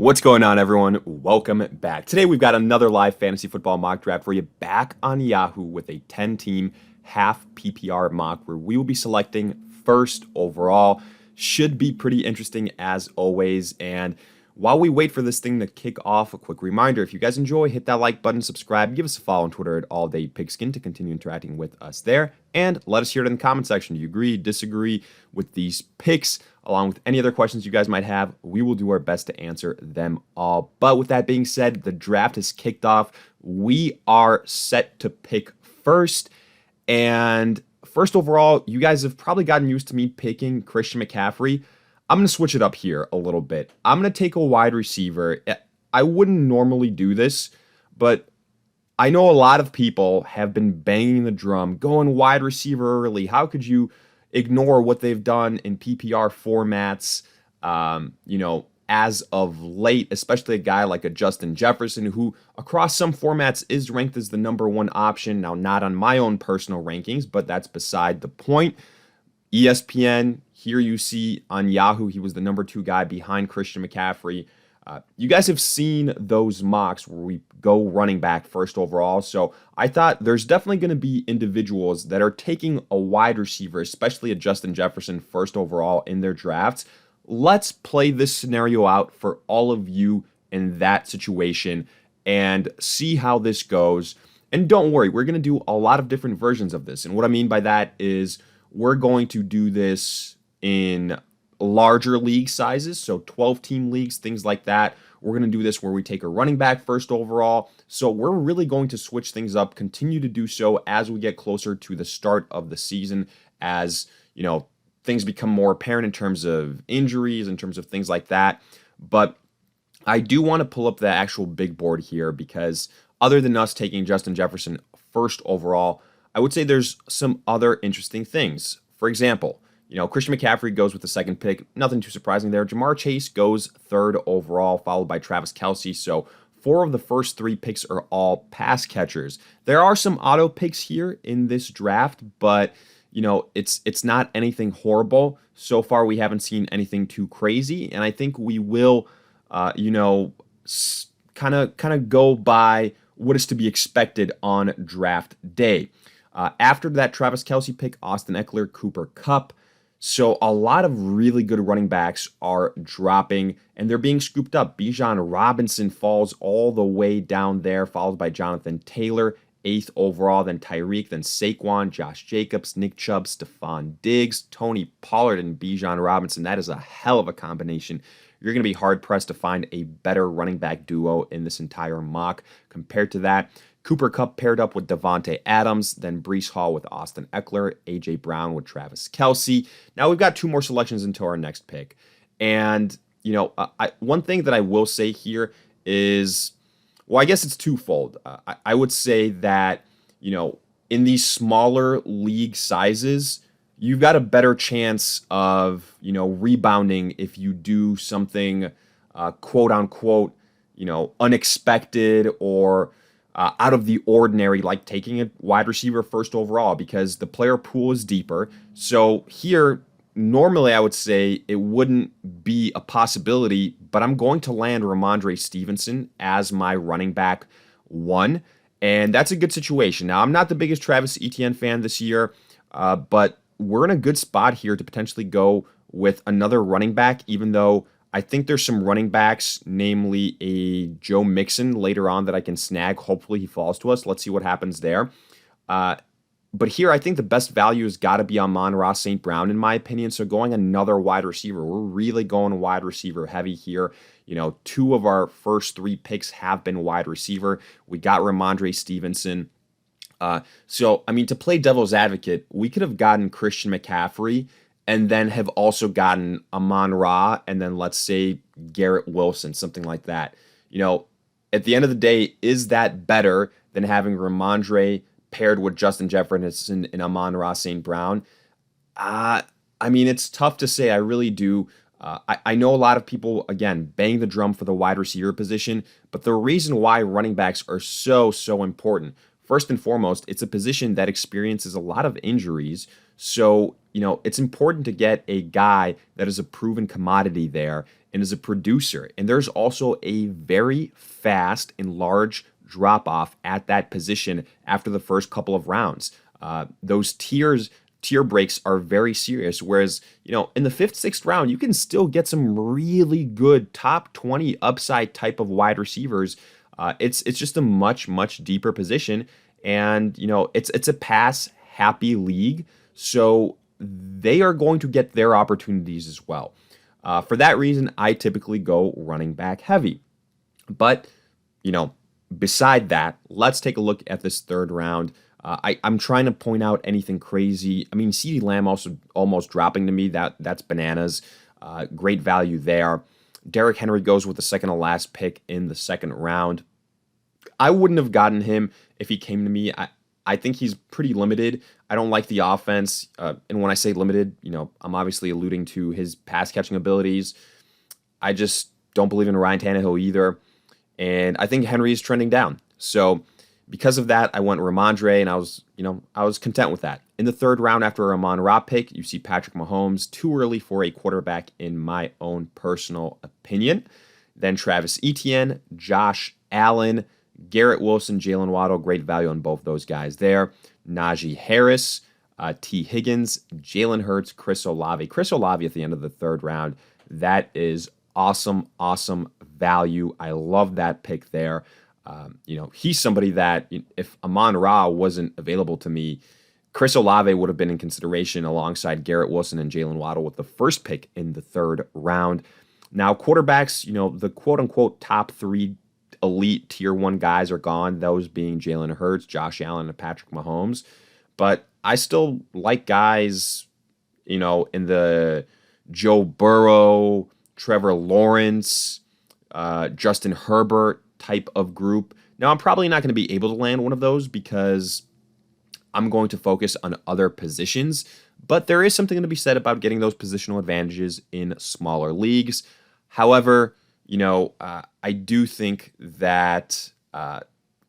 What's going on, everyone? Welcome back. Today we've got another live fantasy football mock draft for you back on Yahoo with a 10-team half PPR mock where we will be selecting first overall. Should be pretty interesting as always. And while we wait for this thing to kick off, a quick reminder, if you guys enjoy, hit that like button, subscribe, give us a follow on Twitter at AllDayPigskin to continue interacting with us there. And let us hear it in the comment section. Do you agree, disagree with these picks? Along with any other questions you guys might have, we will do our best to answer them all. But with that being said, the draft has kicked off. We are set to pick first. And first overall, you guys have probably gotten used to me picking Christian McCaffrey. I'm going to switch it up here a little bit. I'm going to take a wide receiver. I wouldn't normally do this, but I know a lot of people have been banging the drum, going wide receiver early. How could you ignore what they've done in PPR formats, as of late, especially a guy like a Justin Jefferson, who across some formats is ranked as the #1 option. Now, not on my own personal rankings, but that's beside the point. ESPN, here you see on Yahoo, he was the #2 guy behind Christian McCaffrey. You guys have seen those mocks where we go running back first overall. So I thought there's definitely going to be individuals that are taking a wide receiver, especially a Justin Jefferson first overall in their drafts. Let's play this scenario out for all of you in that situation and see how this goes. And don't worry, we're going to do a lot of different versions of this. And what I mean by that is we're going to do this in larger league sizes, so 12-team leagues, things like that. We're going to do this where we take a running back first overall. So we're really going to switch things up, continue to do so as we get closer to the start of the season, as things become more apparent in terms of injuries, in terms of things like that. But I do want to pull up the actual big board here because other than us taking Justin Jefferson first overall, I would say there's some other interesting things. For example, Christian McCaffrey goes with the second pick. Nothing too surprising there. Jamar Chase goes third overall, followed by Travis Kelce. So 4 of the first 3 picks are all pass catchers. There are some auto picks here in this draft, but it's not anything horrible. So far, we haven't seen anything too crazy, and I think we will, kind of go by what is to be expected on draft day. After that Travis Kelce pick, Austin Eckler, Cooper Kupp. So a lot of really good running backs are dropping, and they're being scooped up. Bijan Robinson falls all the way down there, followed by Jonathan Taylor, 8th overall, then Tyreek, then Saquon, Josh Jacobs, Nick Chubb, Stephon Diggs, Tony Pollard, and Bijan Robinson. That is a hell of a combination. You're going to be hard-pressed to find a better running back duo in this entire mock compared to that. Cooper Kupp paired up with Devontae Adams, then Breece Hall with Austin Eckler, A.J. Brown with Travis Kelce. Now we've got 2 more selections into our next pick. And, one thing that I will say here is, well, I guess it's twofold. I would say that, in these smaller league sizes, you've got a better chance of, rebounding if you do something, quote unquote, unexpected or out of the ordinary, like taking a wide receiver first overall, because the player pool is deeper. So here, normally I would say it wouldn't be a possibility, but I'm going to land Ramondre Stevenson as my running back 1, and that's a good situation. Now, I'm not the biggest Travis Etienne fan this year, but we're in a good spot here to potentially go with another running back, even though I think there's some running backs, namely a Joe Mixon later on, that I can snag. Hopefully he falls to us. Let's see what happens there. But here, I think the best value has got to be Amon-Ra St. Brown, in my opinion. So going another wide receiver, we're really going wide receiver heavy here. 2 of our first 3 picks have been wide receiver. We got Ramondre Stevenson. To play devil's advocate, we could have gotten Christian McCaffrey and then have also gotten Amon-Ra, and then let's say Garrett Wilson, something like that. At the end of the day, is that better than having Ramondre paired with Justin Jefferson and Amon-Ra St. Brown? It's tough to say. I really do. I know a lot of people, again, bang the drum for the wide receiver position, but the reason why running backs are so important, first and foremost, it's a position that experiences a lot of injuries. So it's important to get a guy that is a proven commodity there and is a producer. And there's also a very fast and large drop off at that position after the first couple of rounds. Those tier breaks are very serious. Whereas, in the fifth, sixth round, you can still get some really good top 20 upside type of wide receivers. It's just a much, much deeper position. And, it's a pass happy league. So they are going to get their opportunities as well. For that reason, I typically go running back heavy. But, beside that, let's take a look at this third round. I'm trying to point out anything crazy. I mean, CeeDee Lamb also almost dropping to me. That's bananas. Great value there. Derrick Henry goes with the second to last pick in the second round. I wouldn't have gotten him if he came to me. I think he's pretty limited. I don't like the offense. And when I say limited, I'm obviously alluding to his pass catching abilities. I just don't believe in Ryan Tannehill either. And I think Henry is trending down. So because of that, I went Ramondre, and I was content with that. In the third round, after a Ramon-Ra pick, you see Patrick Mahomes, too early for a quarterback in my own personal opinion. Then Travis Etienne, Josh Allen, Garrett Wilson, Jalen Waddle, great value on both those guys there. Najee Harris, T. Higgins, Jalen Hurts, Chris Olave. Chris Olave at the end of the third round. That is awesome, awesome value. I love that pick there. He's somebody that if Amon-Ra wasn't available to me, Chris Olave would have been in consideration alongside Garrett Wilson and Jalen Waddle with the first pick in the third round. Now, quarterbacks, the quote-unquote top three elite tier one guys are gone, those being Jalen Hurts, Josh Allen, and Patrick Mahomes. But I still like guys, in the Joe Burrow, Trevor Lawrence, Justin Herbert type of group. Now, I'm probably not going to be able to land one of those because I'm going to focus on other positions, but there is something to be said about getting those positional advantages in smaller leagues. However, I do think that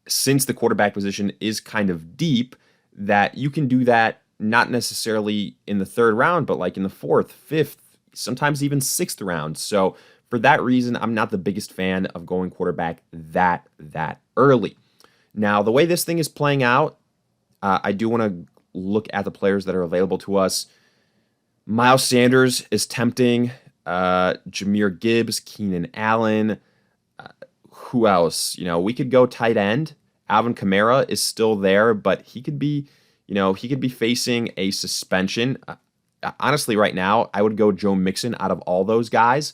since the quarterback position is kind of deep, that you can do that not necessarily in the third round, but like in the fourth, fifth, sometimes even sixth round. So for that reason, I'm not the biggest fan of going quarterback that early. Now, the way this thing is playing out, I do want to look at the players that are available to us. Miles Sanders is tempting. Jahmyr Gibbs, Keenan Allen. Who else? We could go tight end. Alvin Kamara is still there, but he could be facing a suspension. Honestly, right now, I would go Joe Mixon out of all those guys.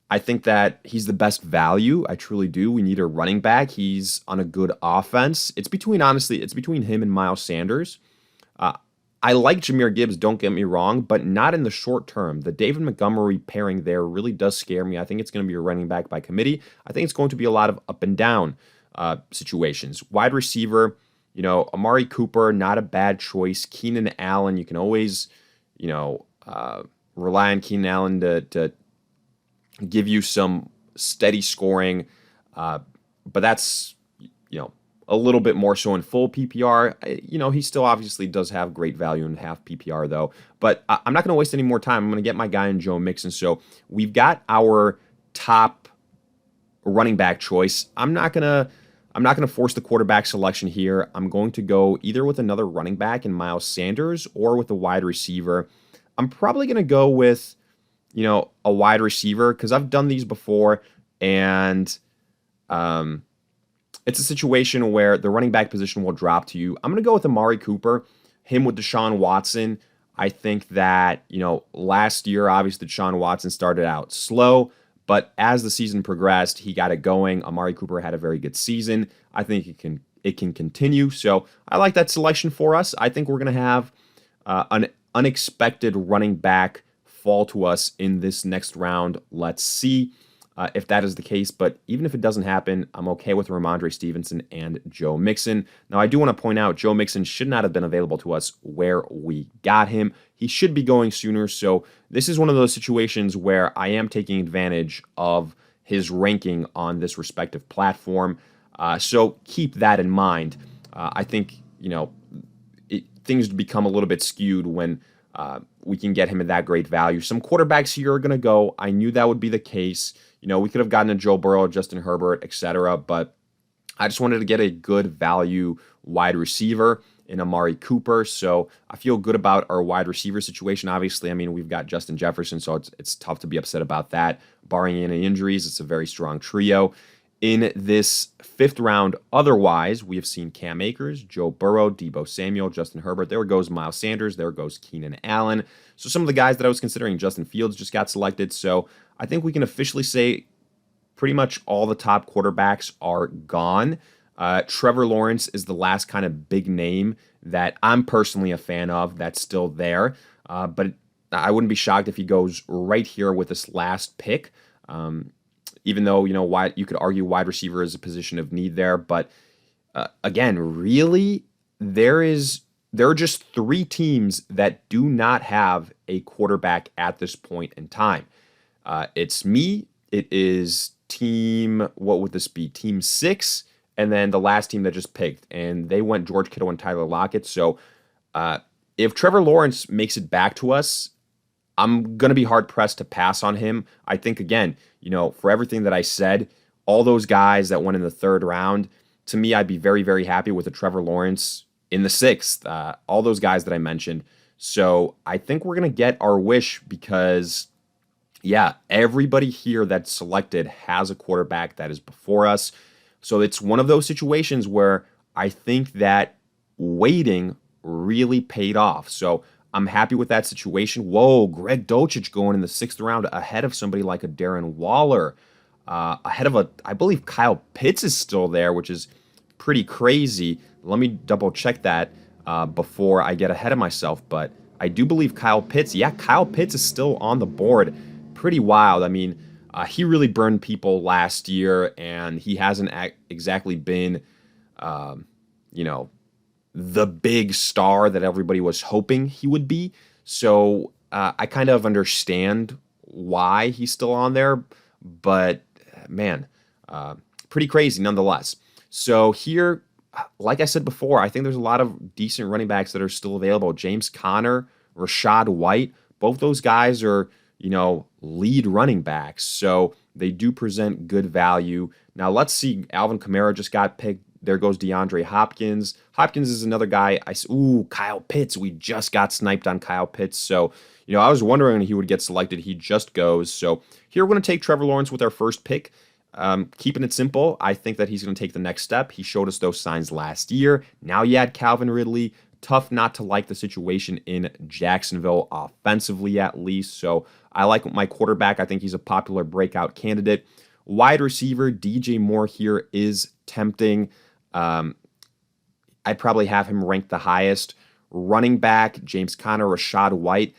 I think that he's the best value. I truly do. We need a running back. He's on a good offense. It's between him and Miles Sanders. I like Jahmyr Gibbs, don't get me wrong, but not in the short term. The David Montgomery pairing there really does scare me. I think it's going to be a running back by committee. I think it's going to be a lot of up and down situations. Wide receiver, Amari Cooper, not a bad choice. Keenan Allen, you can always, rely on Keenan Allen to give you some steady scoring, but that's, a little bit more so in full PPR. He still obviously does have great value in half PPR though, but I'm not going to waste any more time. I'm going to get my guy in Joe Mixon. So we've got our top running back choice. I'm not going to force the quarterback selection here. I'm going to go either with another running back in Miles Sanders or with a wide receiver. I'm probably going to go with, a wide receiver because I've done these before, and it's a situation where the running back position will drop to you. I'm going to go with Amari Cooper, him with Deshaun Watson. I think that, last year, obviously, Deshaun Watson started out slow, but as the season progressed, he got it going. Amari Cooper had a very good season. I think it can continue. So I like that selection for us. I think we're going to have an unexpected running back fall to us in this next round. Let's see if that is the case. But even if it doesn't happen, I'm okay with Ramondre Stevenson and Joe Mixon. Now, I do want to point out Joe Mixon should not have been available to us where we got him. He should be going sooner. So this is one of those situations where I am taking advantage of his ranking on this respective platform. So keep that in mind. I think, things become a little bit skewed when we can get him at that great value. Some quarterbacks here are going to go. I knew that would be the case. We could have gotten a Joe Burrow, Justin Herbert, etc., but I just wanted to get a good value wide receiver in Amari Cooper. So I feel good about our wide receiver situation. Obviously, we've got Justin Jefferson, so it's tough to be upset about that. Barring any injuries, it's a very strong trio. In this 5th round, otherwise, we have seen Cam Akers, Joe Burrow, Deebo Samuel, Justin Herbert. There goes Miles Sanders. There goes Keenan Allen. So some of the guys that I was considering, Justin Fields just got selected. So I think we can officially say pretty much all the top quarterbacks are gone. Trevor Lawrence is the last kind of big name that I'm personally a fan of that's still there. But I wouldn't be shocked if he goes right here with this last pick. Even though, you could argue wide receiver is a position of need there. But again, really, there are just 3 teams that do not have a quarterback at this point in time. It's me. It is what would this be? Team 6. And then the last team that just picked. And they went George Kittle and Tyler Lockett. So if Trevor Lawrence makes it back to us, I'm going to be hard-pressed to pass on him. I think, again, for everything that I said, all those guys that went in the 3rd round, to me, I'd be very, very happy with a Trevor Lawrence in the 6th. All those guys that I mentioned. So I think we're going to get our wish because, everybody here that's selected has a quarterback that is before us. So it's one of those situations where I think that waiting really paid off. So I'm happy with that situation. Whoa, Greg Dulcich going in the 6th round ahead of somebody like a Darren Waller. Ahead of I believe Kyle Pitts is still there, which is pretty crazy. Let me double check that before I get ahead of myself. But I do believe Kyle Pitts is still on the board. Pretty wild. He really burned people last year, and he hasn't exactly been, the big star that everybody was hoping he would be. So I kind of understand why he's still on there, but man, pretty crazy nonetheless. So here, like I said before, I think there's a lot of decent running backs that are still available. James Conner, Rachaad White, both those guys are, lead running backs. So they do present good value. Now let's see, Alvin Kamara just got picked. There goes DeAndre Hopkins. Hopkins is another guy. Kyle Pitts. We just got sniped on Kyle Pitts. So, I was wondering when he would get selected. He just goes. So here we're going to take Trevor Lawrence with our first pick. Keeping it simple, I think that he's going to take the next step. He showed us those signs last year. Now you add Calvin Ridley. Tough not to like the situation in Jacksonville, offensively at least. So I like my quarterback. I think he's a popular breakout candidate. Wide receiver, DJ Moore here is tempting. I'd probably have him ranked the highest. Running back, James Conner, Rachaad White.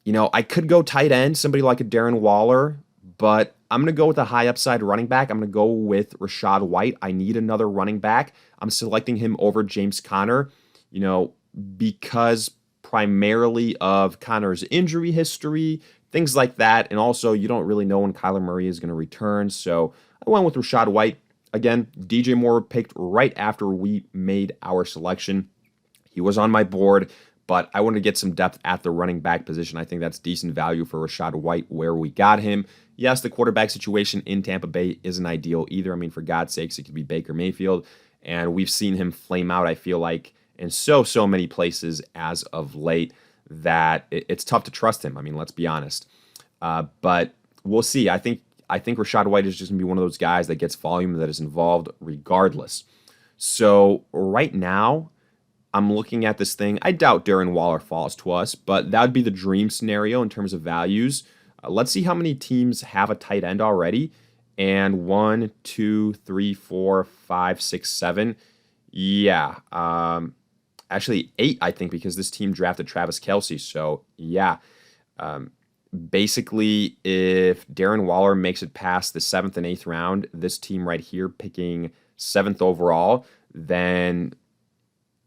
I could go tight end, somebody like a Darren Waller, but I'm going to go with a high upside running back. I'm going to go with Rachaad White. I need another running back. I'm selecting him over James Conner, because primarily of Conner's injury history, things like that. And also, you don't really know when Kyler Murray is going to return. So I went with Rachaad White. Again, DJ Moore picked right after we made our selection. He was on my board, but I wanted to get some depth at the running back position. I think that's decent value for Rachaad White where we got him. Yes, the quarterback situation in Tampa Bay isn't ideal either. For God's sakes, it could be Baker Mayfield. And we've seen him flame out, I feel like, in so many places as of late that it's tough to trust him. Let's be honest. But we'll see. I think Rachaad White is just going to be one of those guys that gets volume that is involved regardless. So right now, I'm looking at this thing. I doubt Darren Waller falls to us, but that would be the dream scenario in terms of values. Let's see how many teams have a tight end already. And 1, 2, 3, 4, 5, 6, 7. Yeah. Actually, 8, I think, because this team drafted Travis Kelce. So, yeah. Basically, if Darren Waller makes it past the 7th and 8th round, this team right here picking 7th overall, then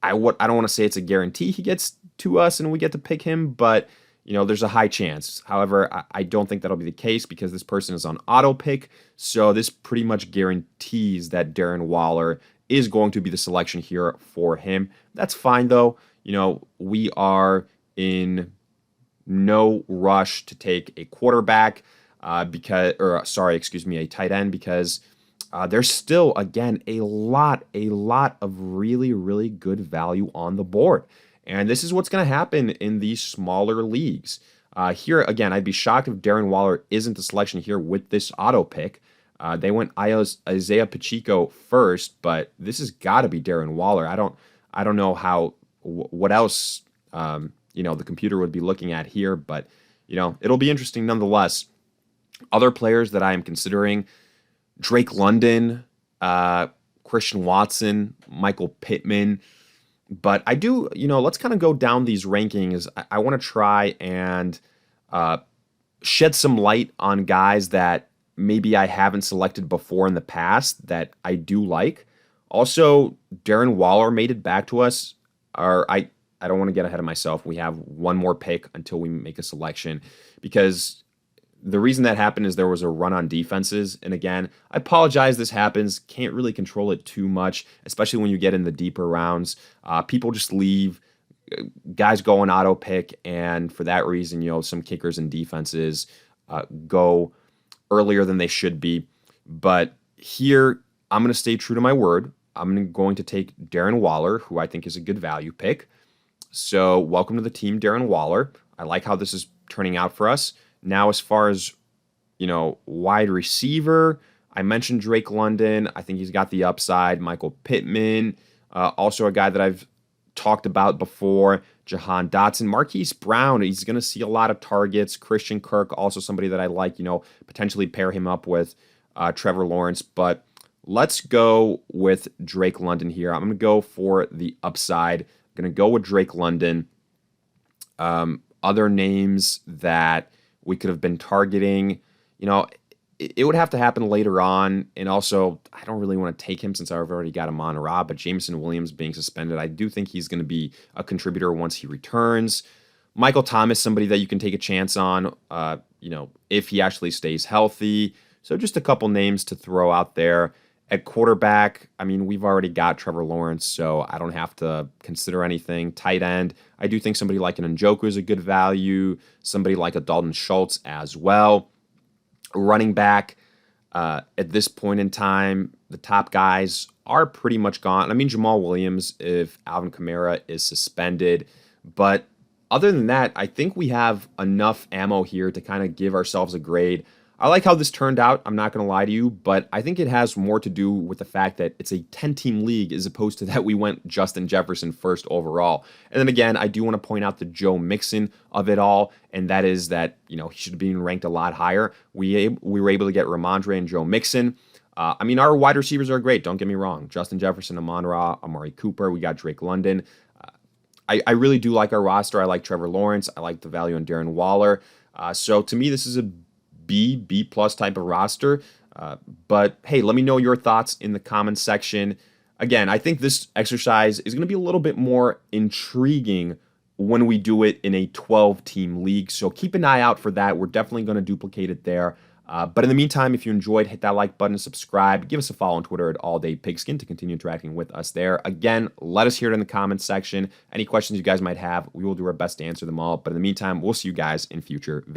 I don't want to say it's a guarantee he gets to us and we get to pick him, but there's a high chance. However, I don't think that'll be the case because this person is on auto pick. So this pretty much guarantees that Darren Waller is going to be the selection here for him. That's fine though. We are in no rush to take a quarterback a tight end because there's still, again, a lot of really, really good value on the board. And this is what's going to happen in these smaller leagues. Here, again, I'd be shocked if Darren Waller isn't the selection here with this auto pick. They went Isaiah Pacheco first, but this has got to be Darren Waller. I don't know what else the computer would be looking at here, but it'll be interesting nonetheless. Other players that I am considering: Drake London, Christian Watson, Michael Pittman. But I do, let's kind of go down these rankings. I want to try and shed some light on guys that maybe I haven't selected before in the past that I do like. Also, Darren Waller made it back to us. I don't want to get ahead of myself. We have one more pick until we make a selection, because the reason that happened is there was a run on defenses. And again, I apologize, this happens. Can't really control it too much, especially when you get in the deeper rounds. People just leave. Guys go on auto pick. And for that reason, some kickers and defenses go earlier than they should be. But here, I'm going to stay true to my word. I'm going to take Darren Waller, who I think is a good value pick. So welcome to the team, Darren Waller. I like how this is turning out for us. Now, as far as, wide receiver, I mentioned Drake London. I think he's got the upside. Michael Pittman, also a guy that I've talked about before. Jahan Dotson. Marquise Brown, he's going to see a lot of targets. Christian Kirk, also somebody that I like, potentially pair him up with Trevor Lawrence. But let's go with Drake London here. I'm going to go for the upside. I'm going to go with Drake London. Other names that we could have been targeting, it would have to happen later on. And also, I don't really want to take him since I've already got him on Rob, but Jameson Williams being suspended, I do think he's going to be a contributor once he returns. Michael Thomas, somebody that you can take a chance on, if he actually stays healthy. So just a couple names to throw out there. At quarterback, we've already got Trevor Lawrence, so I don't have to consider anything. Tight end, I do think somebody like an Njoku is a good value. Somebody like a Dalton Schultz as well. Running back, at this point in time, the top guys are pretty much gone. Jamal Williams, if Alvin Kamara is suspended. But other than that, I think we have enough ammo here to kind of give ourselves a grade. I like how this turned out, I'm not going to lie to you, but I think it has more to do with the fact that it's a 10-team league as opposed to that we went Justin Jefferson first overall. And then again, I do want to point out the Joe Mixon of it all, and that is that, he should have been ranked a lot higher. We were able to get Ramondre and Joe Mixon. Our wide receivers are great, don't get me wrong. Justin Jefferson, Amon-Ra, Amari Cooper, we got Drake London. I really do like our roster. I like Trevor Lawrence. I like the value on Darren Waller. So to me, this is a B plus type of roster. But hey, let me know your thoughts in the comments section. Again, I think this exercise is going to be a little bit more intriguing when we do it in a 12-team league. So keep an eye out for that. We're definitely going to duplicate it there. But in the meantime, if you enjoyed, hit that like button, subscribe, give us a follow on Twitter at AllDayPigskin to continue interacting with us there. Again, let us hear it in the comments section. Any questions you guys might have, we will do our best to answer them all. But in the meantime, we'll see you guys in future videos.